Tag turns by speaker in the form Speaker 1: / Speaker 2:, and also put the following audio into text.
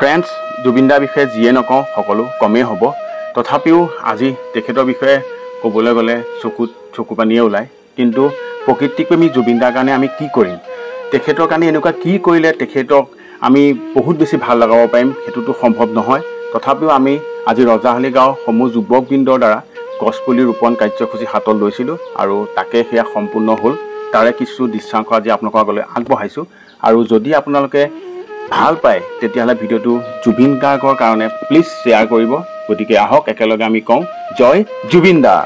Speaker 1: Friends, Zubeen দাৰ বিষয়ে যিয়ে নকওঁ সকলো কমেই হ'ব। তথাপিও আজি তেখেতৰ বিষয়ে ক'বলৈ গ'লে চকু পানীয়ে ওলায়। কিন্তু প্ৰকৃতিপ্ৰেমী জুবিন দাৰ কাৰণে আমি কি কৰিম, তেখেতৰ কাৰণে এনেকুৱা কি কৰিলে তেখেতক আমি বহুত বেছি ভাল লগাব পাৰিম, সেইটোতো সম্ভৱ নহয়। তথাপিও আমি আজি ৰজাহালি গাঁৱৰ সমূহ যুৱকবৃন্দৰ দ্বাৰা গছপুলি ৰোপণ কাৰ্যসূচী হাতত লৈছিলোঁ আৰু তাকে সেয়া সম্পূৰ্ণ হ'ল। তাৰে কিছু দৃশ্যাংশ আজি আপোনালোকৰ আগলৈ আগবঢ়াইছোঁ। আৰু যদি আপোনালোকে ভাল পায় তেতিয়াহ'লে ভিডিঅ'টো জুবিন গাৰ্গৰ কাৰণে প্লিজ শ্বেয়াৰ কৰিব। গতিকে আহক একেলগে আমি কওঁ জয় জুবিন দা।